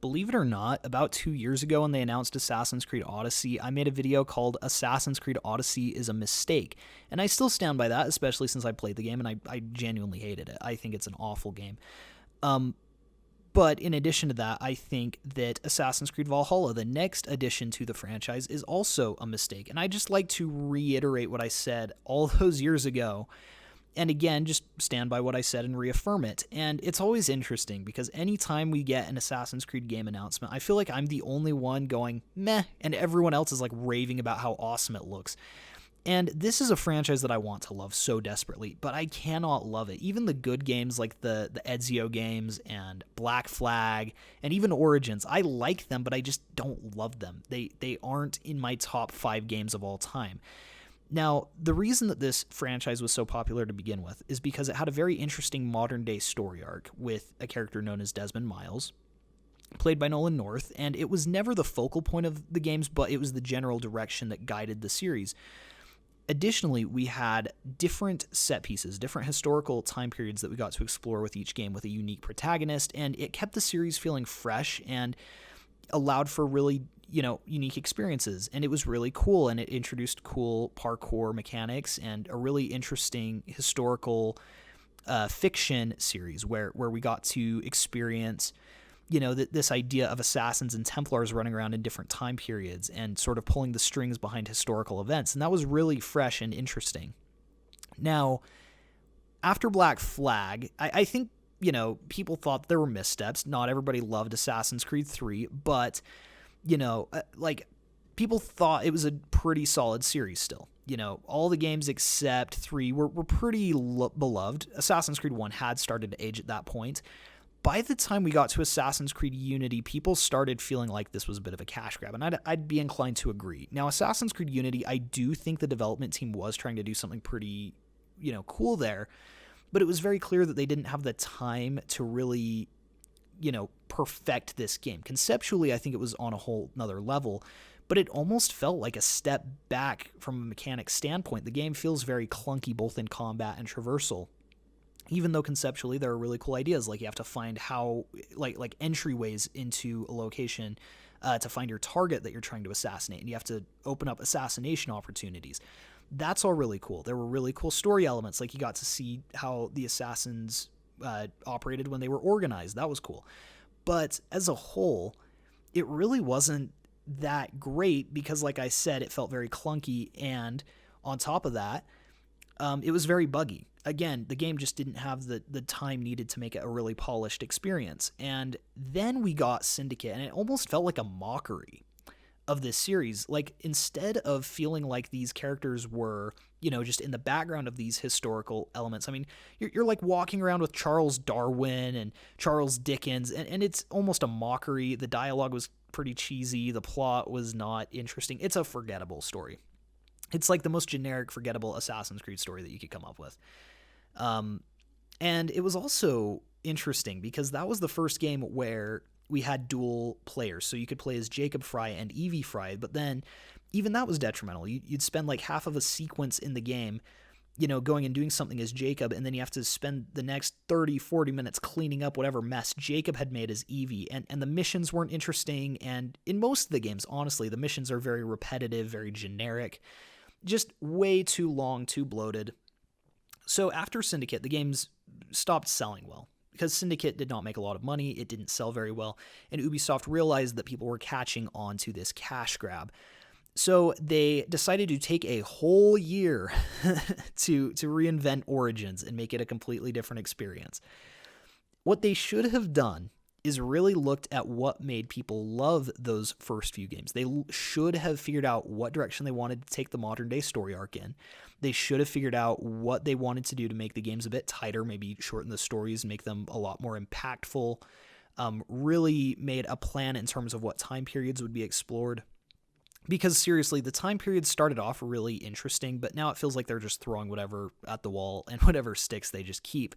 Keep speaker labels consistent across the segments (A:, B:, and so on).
A: believe it or not, about 2 years ago when they announced Assassin's Creed Odyssey, I made a video called Assassin's Creed Odyssey is a Mistake. And I still stand by that, especially since I played the game and I genuinely hated it. I think it's an awful game. But in addition to that, I think that Assassin's Creed Valhalla, the next addition to the franchise, is also a mistake. And I just like to reiterate what I said all those years ago. And again, just stand by what I said and reaffirm it. And it's always interesting because anytime we get an Assassin's Creed game announcement, I feel like I'm the only one going, meh, and everyone else is like raving about how awesome it looks. And this is a franchise that I want to love so desperately, but I cannot love it. Even the good games like the Ezio games and Black Flag and even Origins, I like them, but I just don't love them. They aren't in my top 5 games of all time. Now, the reason that this franchise was so popular to begin with is because it had a very interesting modern-day story arc with a character known as Desmond Miles, played by Nolan North, and it was never the focal point of the games, but it was the general direction that guided the series. Additionally, we had different set pieces, different historical time periods that we got to explore with each game with a unique protagonist, and it kept the series feeling fresh and allowed for really, unique experiences. And it was really cool, and it introduced cool parkour mechanics and a really interesting historical fiction series where we got to experience this idea of assassins and Templars running around in different time periods and sort of pulling the strings behind historical events. And that was really fresh and interesting. Now, after Black Flag, I think, people thought there were missteps. Not everybody loved Assassin's Creed 3, but, people thought it was a pretty solid series still. All the games except 3 were pretty beloved. Assassin's Creed 1 had started to age at that point. By the time we got to Assassin's Creed Unity, people started feeling like this was a bit of a cash grab, and I'd be inclined to agree. Now, Assassin's Creed Unity, I do think the development team was trying to do something pretty, cool there, but it was very clear that they didn't have the time to really, perfect this game. Conceptually, I think it was on a whole nother level, but it almost felt like a step back from a mechanics standpoint. The game feels very clunky, both in combat and traversal. Even though conceptually there are really cool ideas, like you have to find how, like entryways into a location to find your target that you're trying to assassinate, and you have to open up assassination opportunities. That's all really cool. There were really cool story elements, like you got to see how the assassins operated when they were organized. That was cool. But as a whole, it really wasn't that great because, like I said, it felt very clunky, and on top of that, it was very buggy. Again, the game just didn't have the time needed to make it a really polished experience. And then we got Syndicate, and it almost felt like a mockery of this series. Like, instead of feeling like these characters were, just in the background of these historical elements, I mean, you're like walking around with Charles Darwin and Charles Dickens, and it's almost a mockery. The dialogue was pretty cheesy. The plot was not interesting. It's a forgettable story. It's like the most generic, forgettable Assassin's Creed story that you could come up with. And it was also interesting because that was the first game where we had dual players. So you could play as Jacob Fry and Evie Fry, but then even that was detrimental. You'd spend like half of a sequence in the game, going and doing something as Jacob, and then you have to spend the next 30, 40 minutes cleaning up whatever mess Jacob had made as Evie. And the missions weren't interesting. And in most of the games, honestly, the missions are very repetitive, very generic, just way too long, too bloated. So after Syndicate, the games stopped selling well because Syndicate did not make a lot of money. It didn't sell very well. And Ubisoft realized that people were catching on to this cash grab. So they decided to take a whole year to reinvent Origins and make it a completely different experience. What they should have done is really looked at what made people love those first few games. They should have figured out what direction they wanted to take the modern day story arc in. They should have figured out what they wanted to do to make the games a bit tighter, maybe shorten the stories, make them a lot more impactful, really made a plan in terms of what time periods would be explored. Because seriously, the time periods started off really interesting, but now it feels like they're just throwing whatever at the wall, and whatever sticks they just keep.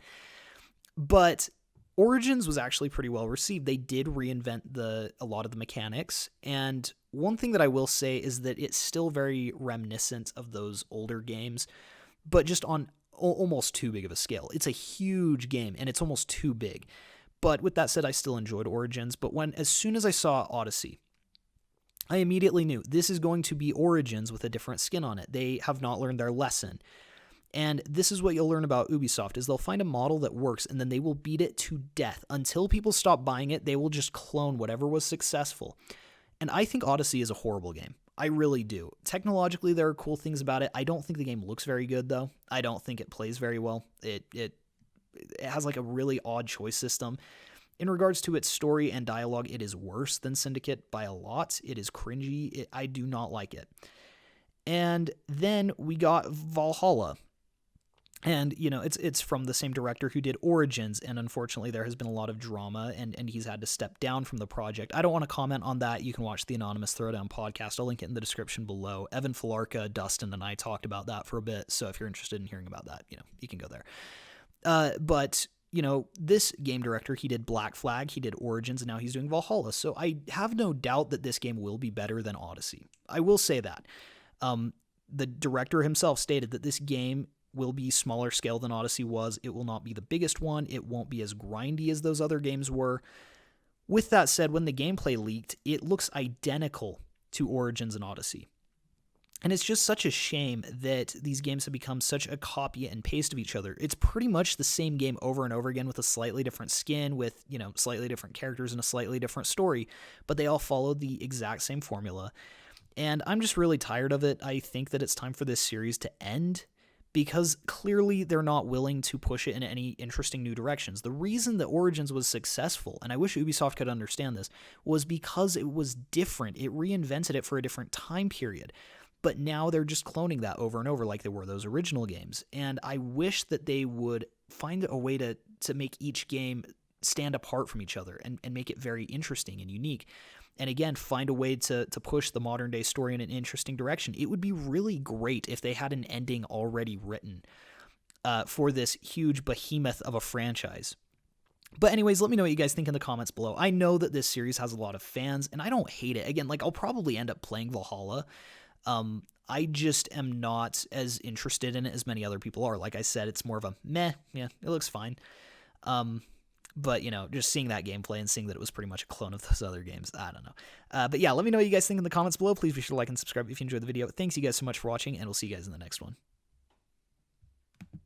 A: But Origins was actually pretty well received. They did reinvent a lot of the mechanics, and one thing that I will say is that it's still very reminiscent of those older games, but just on almost too big of a scale. It's a huge game, and it's almost too big. But with that said, I still enjoyed Origins. But as soon as I saw Odyssey, I immediately knew this is going to be Origins with a different skin on it. They have not learned their lesson. And this is what you'll learn about Ubisoft, is they'll find a model that works and then they will beat it to death. Until people stop buying it, they will just clone whatever was successful. And I think Odyssey is a horrible game. I really do. Technologically, there are cool things about it. I don't think the game looks very good, though. I don't think it plays very well. It has like a really odd choice system. In regards to its story and dialogue, it is worse than Syndicate by a lot. It is cringy. I do not like it. And then we got Valhalla. And, you know, it's from the same director who did Origins, and unfortunately there has been a lot of drama, and he's had to step down from the project. I don't want to comment on that. You can watch the Anonymous Throwdown podcast. I'll link it in the description below. Evan Falarka, Dustin, and I talked about that for a bit, so if you're interested in hearing about that, you know, you can go there. But, you know, this game director, he did Black Flag, he did Origins, and now he's doing Valhalla, so I have no doubt that this game will be better than Odyssey. I will say that. The director himself stated that this game will be smaller scale than Odyssey was. It will not be the biggest one. It won't be as grindy as those other games were. With that said, when the gameplay leaked, it looks identical to Origins and Odyssey. And it's just such a shame that these games have become such a copy and paste of each other. It's pretty much the same game over and over again with a slightly different skin, with, you know, slightly different characters and a slightly different story, but they all follow the exact same formula. And I'm just really tired of it. I think that it's time for this series to end, because clearly they're not willing to push it in any interesting new directions. The reason that Origins was successful, and I wish Ubisoft could understand this, was because it was different. It reinvented it for a different time period. But now they're just cloning that over and over like they were those original games. And I wish that they would find a way to make each game stand apart from each other and make it very interesting and unique. And again, find a way to push the modern day story in an interesting direction. It would be really great if they had an ending already written for this huge behemoth of a franchise. But anyways, let me know what you guys think in the comments below. I know that this series has a lot of fans, and I don't hate it. Again, like, I'll probably end up playing Valhalla. I just am not as interested in it as many other people are. Like I said, it's more of a meh. Yeah, it looks fine. But, you know, just seeing that gameplay and seeing that it was pretty much a clone of those other games, I don't know. But yeah, let me know what you guys think in the comments below. Please be sure to like and subscribe if you enjoyed the video. Thanks you guys so much for watching, and we'll see you guys in the next one.